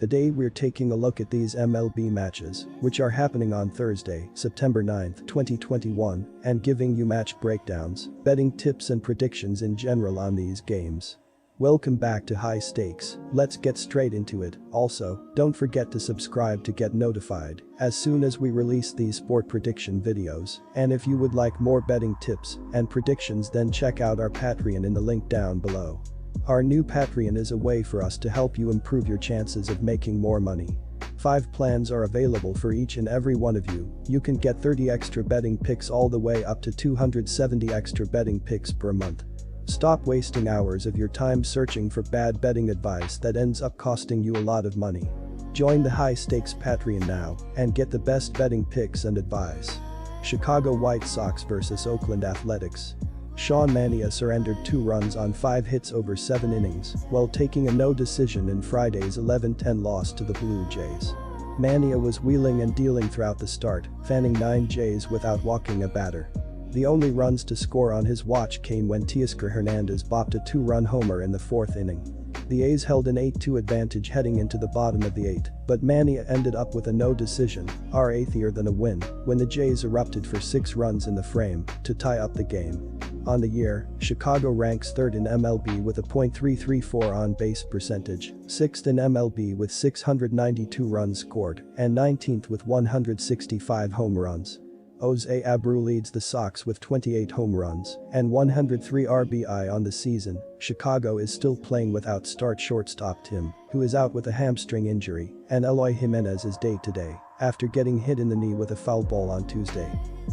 Today we're taking a look at these MLB matches, which are happening on Thursday, September 9th, 2021, and giving you match breakdowns, betting tips and predictions in general on these games. Welcome back to High Stakes, let's get straight into it. Also, don't forget to subscribe to get notified as soon as we release these sport prediction videos, and if you would like more betting tips and predictions, then check out our Patreon in the link down below. Our new Patreon is a way for us to help you improve your chances of making more money. 5 plans are available for each and every one of you. You can get 30 extra betting picks all the way up to 270 extra betting picks per month. Stop wasting hours of your time searching for bad betting advice that ends up costing you a lot of money. Join the High Stakes Patreon now and get the best betting picks and advice. Chicago White Sox vs Oakland Athletics. Sean Manaea surrendered 2 runs on 5 hits over 7 innings while taking a no decision in Friday's 11-10 loss to the Blue Jays. Manaea was wheeling and dealing throughout the start, fanning 9 Jays without walking a batter. The only runs to score on his watch came when Teoscar Hernandez bopped a 2-run homer in the 4th inning. The A's held an 8-2 advantage heading into the bottom of the 8th, but Manaea ended up with a no decision, +8 than a win, when the Jays erupted for 6 runs in the frame to tie up the game. On the year, Chicago ranks 3rd in MLB with a .334 on-base percentage, 6th in MLB with 692 runs scored, and 19th with 165 home runs. Jose Abreu leads the Sox with 28 home runs and 103 RBI on the season. Chicago is still playing without start shortstop Tim, who is out with a hamstring injury, and Eloy Jimenez is day-to-day after getting hit in the knee with a foul ball on Tuesday.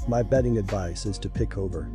My betting advice is to pick over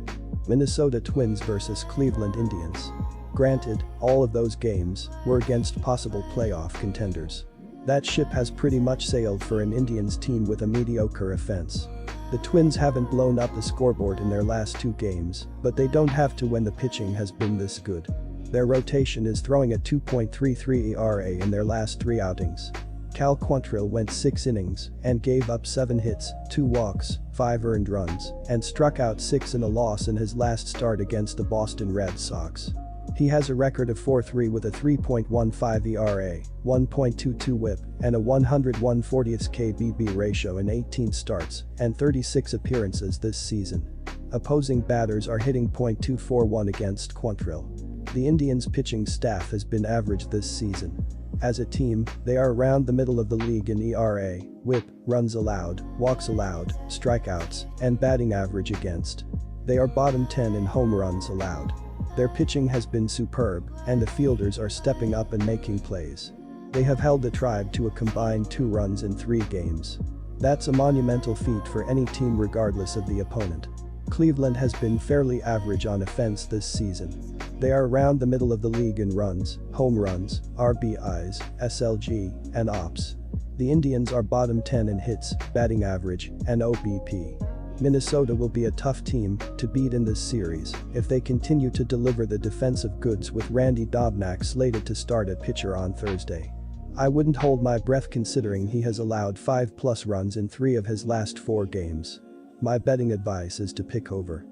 Minnesota Twins vs Cleveland Indians. Granted, all of those games were against possible playoff contenders. That ship has pretty much sailed for an Indians team with a mediocre offense. The Twins haven't blown up the scoreboard in their last 2 games, but they don't have to when the pitching has been this good. Their rotation is throwing a 2.33 ERA in their last 3 outings. Cal Quantrill went 6 innings and gave up 7 hits, 2 walks, 5 earned runs, and struck out 6 in a loss in his last start against the Boston Red Sox. He has a record of 4-3 with a 3.15 ERA, 1.22 WHIP, and a 101/40th KBB ratio in 18 starts and 36 appearances this season. Opposing batters are hitting .241 against Quantrill. The Indians' pitching staff has been average this season. As a team, they are around the middle of the league in ERA, WHIP, runs allowed, walks allowed, strikeouts, and batting average against. They are bottom 10 in home runs allowed. Their pitching has been superb, and the fielders are stepping up and making plays. They have held the Tribe to a combined 2 runs in 3 games. That's a monumental feat for any team regardless of the opponent. Cleveland has been fairly average on offense this season. They are around the middle of the league in runs, home runs, RBIs, SLG, and OPS. The Indians are bottom 10 in hits, batting average, and OBP. Minnesota will be a tough team to beat in this series if they continue to deliver the defensive goods with Randy Dobnak slated to start at pitcher on Thursday. I wouldn't hold my breath considering he has allowed 5+ runs in 3 of his last 4 games. My betting advice is to pick over.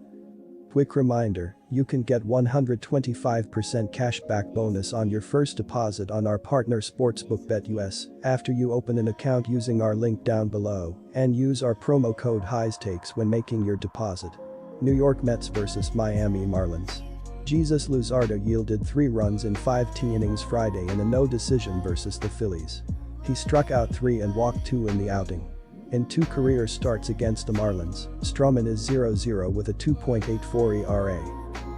Quick reminder, you can get 125% cashback bonus on your first deposit on our partner sportsbook BetUS after you open an account using our link down below and use our promo code HIGHSTAKES when making your deposit. New York Mets vs Miami Marlins. Jesus Luzardo yielded 3 runs in 5 innings Friday in a no decision versus the Phillies. He struck out 3 and walked 2 in the outing. In 2 career starts against the Marlins, Stroman is 0-0 with a 2.84 ERA.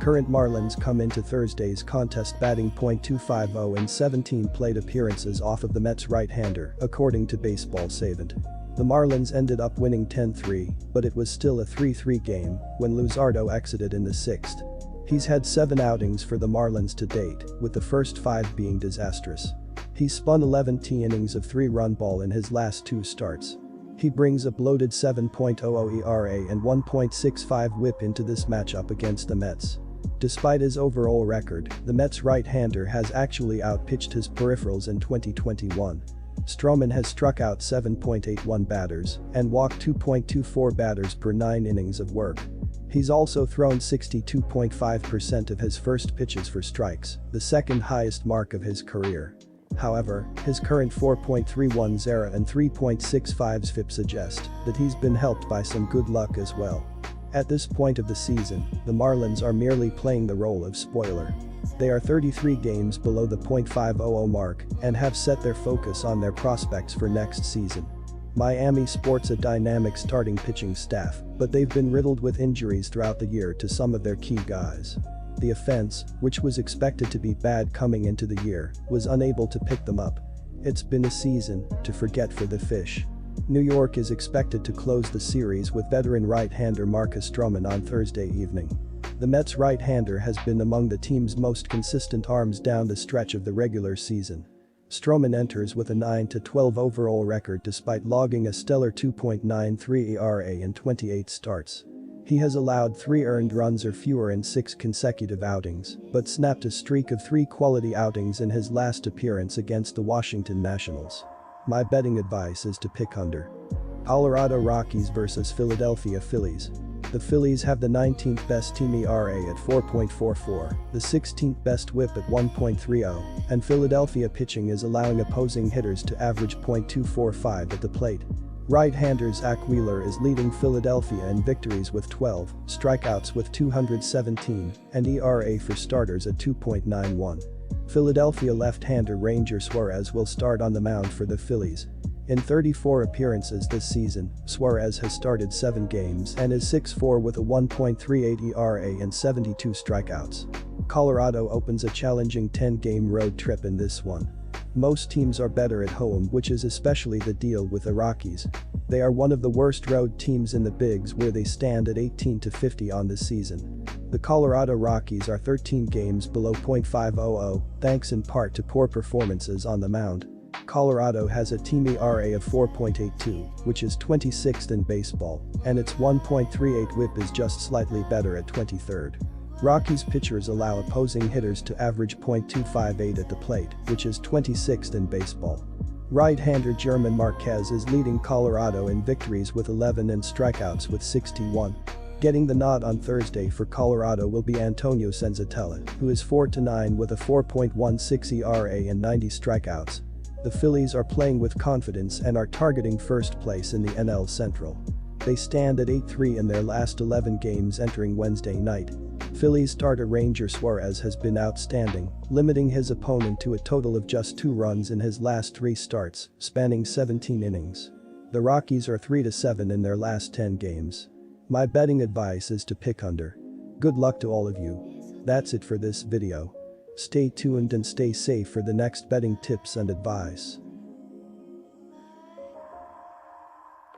Current Marlins come into Thursday's contest batting .250 in 17 plate appearances off of the Mets right-hander, according to Baseball Savant. The Marlins ended up winning 10-3, but it was still a 3-3 game when Luzardo exited in the 6th. He's had 7 outings for the Marlins to date, with the first 5 being disastrous. He spun 11 innings of 3-run ball in his last 2 starts. He brings a bloated 7.00 ERA and 1.65 WHIP into this matchup against the Mets. Despite his overall record, the Mets right-hander has actually outpitched his peripherals in 2021. Stroman has struck out 7.81 batters and walked 2.24 batters per 9 innings of work. He's also thrown 62.5% of his first pitches for strikes, the second highest mark of his career. However, his current 4.31 ZARA and 3.65 FIP suggest that he's been helped by some good luck as well. At this point of the season, the Marlins are merely playing the role of spoiler. They are 33 games below the .500 mark and have set their focus on their prospects for next season. Miami sports a dynamic starting pitching staff, but they've been riddled with injuries throughout the year to some of their key guys. The offense, which was expected to be bad coming into the year, was unable to pick them up. It's been a season to forget for the Fish. New York is expected to close the series with veteran right-hander Marcus Stroman on Thursday evening. The Mets' right-hander has been among the team's most consistent arms down the stretch of the regular season. Stroman enters with a 9-12 overall record despite logging a stellar 2.93 ERA in 28 starts. He has allowed 3 earned runs or fewer in 6 consecutive outings, but snapped a streak of 3 quality outings in his last appearance against the Washington Nationals. My betting advice is to pick under. Colorado Rockies vs Philadelphia Phillies. The Phillies have the 19th best team ERA at 4.44, the 16th best WHIP at 1.30, and Philadelphia pitching is allowing opposing hitters to average .245 at the plate. Right-hander Zach Wheeler is leading Philadelphia in victories with 12, strikeouts with 217, and ERA for starters at 2.91. Philadelphia left-hander Ranger Suarez will start on the mound for the Phillies. In 34 appearances this season, Suarez has started 7 games and is 6-4 with a 1.38 ERA and 72 strikeouts. Colorado opens a challenging 10-game road trip in this one. Most teams are better at home, which is especially the deal with the Rockies. They are one of the worst road teams in the Bigs, where they stand at 18-50 on the season. The Colorado Rockies are 13 games below .500, thanks in part to poor performances on the mound. Colorado has a team ERA of 4.82, which is 26th in baseball, and its 1.38 WHIP is just slightly better at 23rd. Rockies pitchers allow opposing hitters to average .258 at the plate, which is 26th in baseball. Right-hander German Marquez is leading Colorado in victories with 11 and strikeouts with 61. Getting the nod on Thursday for Colorado will be Antonio Senzatella, who is 4-9 with a 4.16 ERA and 90 strikeouts. The Phillies are playing with confidence and are targeting first place in the NL Central. They stand at 8-3 in their last 11 games entering Wednesday night. Phillies starter Ranger Suarez has been outstanding, limiting his opponent to a total of just 2 runs in his last 3 starts, spanning 17 innings. The Rockies are 3-7 in their last 10 games. My betting advice is to pick under. Good luck to all of you. That's it for this video. Stay tuned and stay safe for the next betting tips and advice.